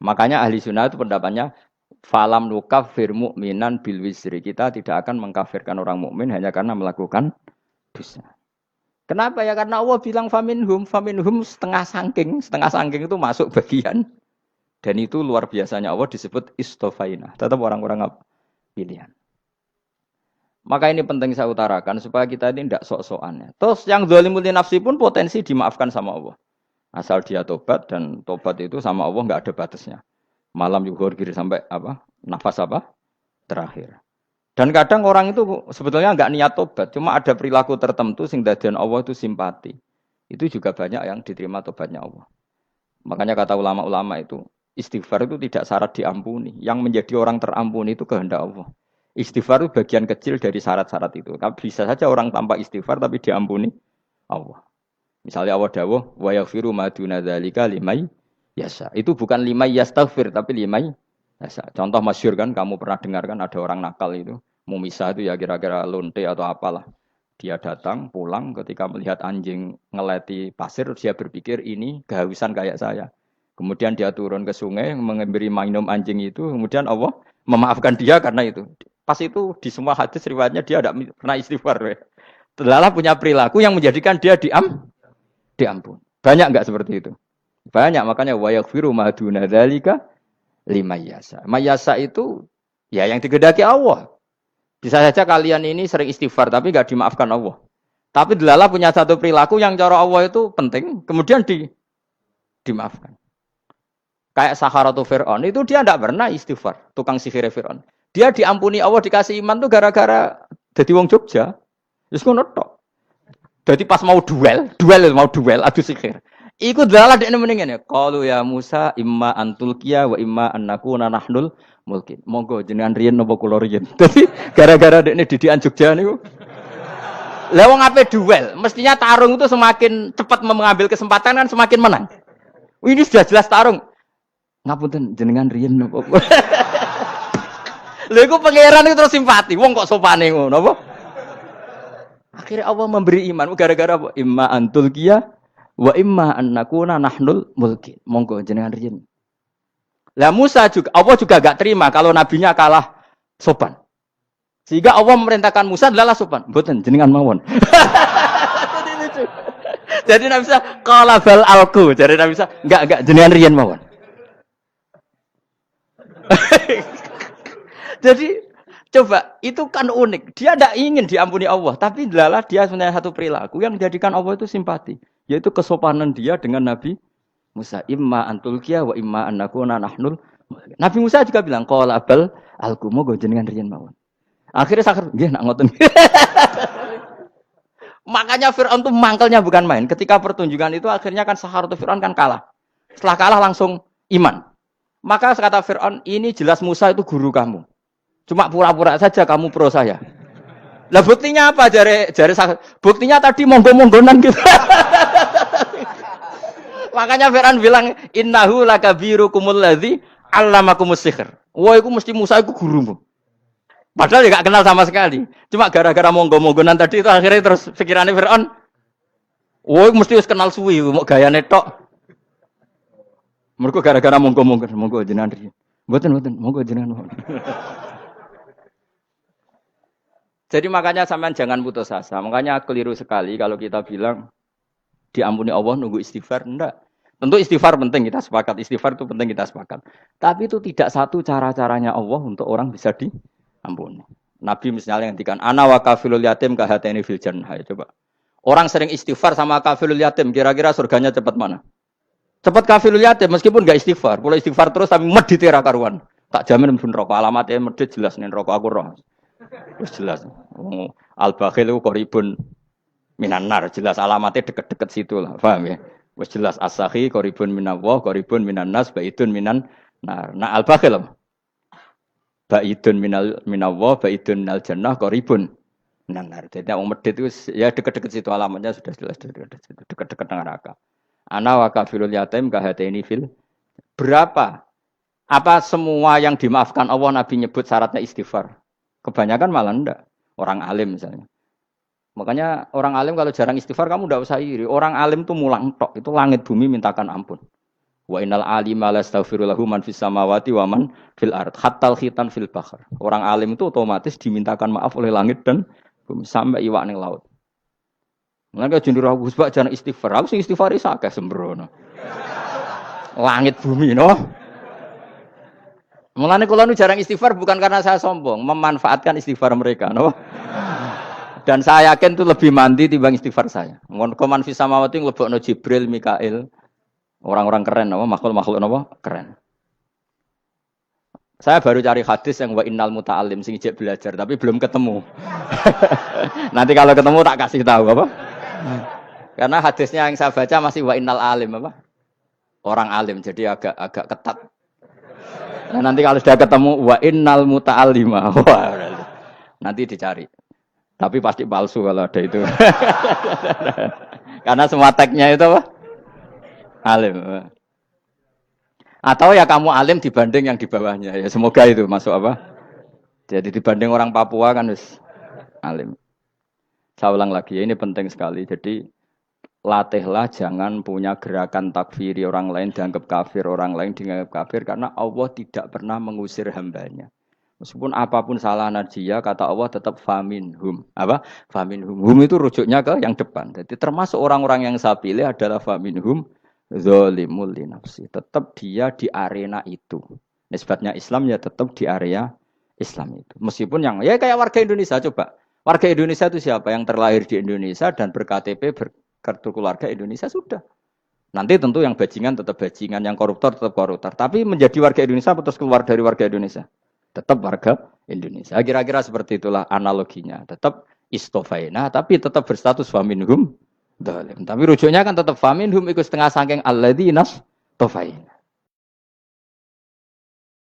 Makanya ahli sunnah itu pendapatnya falam nukafir mu'minan bil wisri. Kita tidak akan mengkafirkan orang mukmin hanya karena melakukan dosa. Kenapa ya? Karena Allah bilang faminhum setengah sangking itu masuk bagian. Dan itu luar biasanya Allah disebut istofaina. Tetap orang-orang pilihan. Maka ini penting saya utarakan supaya kita ini tidak sok-sokan. Terus yang zalimul nafsi pun potensi dimaafkan sama Allah. Asal dia tobat dan tobat itu sama Allah nggak ada batasnya. Malam yuhur kiri sampai apa? Nafas apa? Terakhir. Dan kadang orang itu sebetulnya nggak niat tobat, cuma ada perilaku tertentu sehingga dadian Allah itu simpati. Itu juga banyak yang diterima tobatnya Allah. Makanya kata ulama-ulama itu, istighfar itu tidak syarat diampuni. Yang menjadi orang terampuni itu kehendak Allah. Istighfar itu bagian kecil dari syarat-syarat itu. Bisa saja orang tanpa istighfar tapi diampuni Allah. Misalnya Allah dawuh, wa yaghfiru ma duna dzalika limay yasha. Itu bukan limay yastaghfir tapi limay yasha. Contoh masyhur kan, kamu pernah dengar kan ada orang nakal itu. Mau misah itu ya kira-kira lonte atau apalah. Dia datang, pulang ketika melihat anjing ngeleti pasir, dia berpikir ini kehausan kayak saya. Kemudian dia turun ke sungai, memberi minum anjing itu, kemudian Allah memaafkan dia karena itu. Pas itu di semua hadis riwayatnya dia tidak pernah istighfar. Telah punya perilaku yang menjadikan dia diampun. Banyak enggak seperti itu? Banyak, makanya wa yaghfiru ma duna dzalika limayasa. Mayasa itu ya yang digedaki Allah. Bisa saja kalian ini sering istighfar tapi enggak dimaafkan Allah. Tapi delala punya satu perilaku yang cara Allah itu penting, kemudian dimaafkan. Kayak Saharatu Fir'aun itu dia tidak pernah istighfar, tukang sihir Fir'aun. Dia diampuni Allah dikasih iman tuh gara-gara jadi wong Jogja. Wis ngono tok. Jadi pas mau duel adu sihir. Iku delala dekne mending ngene. Qalu ya Musa imma antulqiya wa imma annakuna nahnul mulkin. Monggo jenengan riyen napa kula riyen. Dadi gara-gara dekne didikan Jogja niku. Lah wong ape duel, mestinya tarung itu semakin cepat mengambil kesempatan kan semakin menang. Ini sudah jelas tarung. Ngapunten jenengan riyen napa. Lha iku pangeran itu terus simpati. Wong kok sopane ngono apa? Akhirnya Allah memberi iman gara-gara apa? Imma antulqiya wa imma annakuna nahnul mulkin. Monggo jenengan riyen. Lah Musa juga, Allah juga gak terima kalau nabinya kalah sopan. Sehingga Allah memerintahkan Musa adalah sopan. Mboten jenengan mawon. Jadi Nabi Musa qala bal alqu. Jadi Nabi Musa enggak jenengan riyen mawon. Jadi coba itu kan unik. Dia tidak ingin diampuni Allah, tapi adalah dia punya satu perilaku yang menjadikan Allah itu simpati, yaitu kesopanan dia dengan Nabi Musa. Imma antulqiya wa imma annakuna nahnul. Nabi Musa juga bilang qala bal alqu moga jenengan riyen mawon. Akhirnya sakar nggih nak ngoten. Makanya Firaun itu mangkelnya bukan main. Ketika pertunjukan itu akhirnya kan Saharatu Firaun kan kalah. Setelah kalah langsung iman. Maka kata Firaun, ini jelas Musa itu guru kamu. Cuma pura-pura saja kamu pro saya. Lah buktinya apa? Jare buktinya tadi monggo-monggonan gitu. Makanya Firaun bilang innahu lakabirukumul ladzi 'allamakumus sihr. Wah, iku mesti Musa iku gurumu. Padahal dia enggak kenal sama sekali. Cuma gara-gara monggo-monggonan tadi itu akhirnya terus pikirannya Firaun. Wah, mesti wis kenal suwi, mau gayane tok. Mergo gara-gara monggo-monggon, monggo jenengan riyen. Mboten, monggo jenengan. Jadi makanya sampean jangan putus asa. Makanya keliru sekali kalau kita bilang diampuni Allah nunggu istighfar. Enggak. Tentu istighfar penting, kita sepakat. Istighfar itu penting, kita sepakat. Tapi itu tidak satu cara-caranya Allah untuk orang bisa diampuni. Nabi misalnya ngendikan ana wa kafilul yatim kahateni fil jannah. Coba. Orang sering istighfar sama kafilul yatim, kira-kira surganya cepat mana? Cepat kafilul yatim meskipun enggak istighfar. Boleh istighfar terus tapi medit ra karuan. Tak jamin mlebu neraka. Alamatnya medit jelas ning neraka aku roh. Wis jelas. Al-bakhil itu qaribun minan nar, jelas alamatnya deket-deket situ lah. Paham ya? Wis jelas as-sakhi qaribun minallah, qaribun minan nas, baidun minan nar. Nah al-bakhil apa? Baidun minallah, baidun minal jannah, qaribun minan nar. Jadi wong medit itu ya deket-deket situ alamatnya sudah jelas deket-deket neraka. Ana wa kafilul yatim kahateni fil. Berapa? Apa semua yang dimaafkan Allah Nabi nyebut syaratnya istighfar? Kebanyakan malah enggak. Orang alim misalnya. Makanya orang alim kalau jarang istighfar kamu enggak usah iri. Orang alim tuh mulang tok. Itu langit bumi mintakan ampun. Wa innal alima la astaghfiru lahu man fis samawati wa man fil ard hatta khitan fil bahr. Orang alim itu otomatis dimintakan maaf oleh langit dan bumi sampai iwak ning laut. Mulane jenenge Gus Bak jangan istighfar. Aku sing istighfar is akeh sembrono. Langit bumi no. Mulane kula nu jarang istighfar bukan karena saya sombong, memanfaatkan istighfar mereka no. Dan saya yakin itu lebih mandi timbang istighfar saya. Ngon koman fis samawati nglebokno Jibril, Mikail. Orang-orang keren apa makhluk-makhluk apa keren. Saya baru cari hadis yang wa innal muta'allim sing ijek belajar tapi belum ketemu. Nanti kalau ketemu tak kasih tahu apa? Karena hadisnya yang saya baca masih wa innal alim apa? Orang alim jadi agak ketat. Nah, nanti kalau sudah ketemu wa innal muta'allima. Nanti dicari. Tapi pasti palsu kalau ada itu. Karena semua tagnya itu apa? Alim. Atau ya kamu alim dibanding yang di bawahnya. Ya semoga itu masuk apa? Jadi dibanding orang Papua kan harus alim. Saya ulang lagi ya, ini penting sekali. Jadi latihlah jangan punya gerakan takfiri orang lain dianggap kafir, orang lain dianggap kafir karena Allah tidak pernah mengusir hambanya. Meskipun apapun salah dia, kata Allah tetap faminhum. Apa? Faminhum. Hum itu rujuknya ke yang depan. Jadi termasuk orang-orang yang saya pilih adalah faminhum zalimul li nafsi. Tetap dia di arena itu. Nisbatnya Islam ya tetap di area Islam itu. Meskipun yang ya kayak warga Indonesia coba. Warga Indonesia itu siapa? Yang terlahir di Indonesia dan berKTP berkartu keluarga Indonesia sudah. Nanti tentu yang bajingan tetap bajingan, yang koruptor tetap koruptor. Tapi menjadi warga Indonesia terus keluar dari warga Indonesia. Tetap warga Indonesia. Kira-kira seperti itulah analoginya. Tetap istofaina tapi tetap berstatus faminhum zalim. Tapi rujuknya kan tetap faminhum ikut setengah saking alladzina istofaina.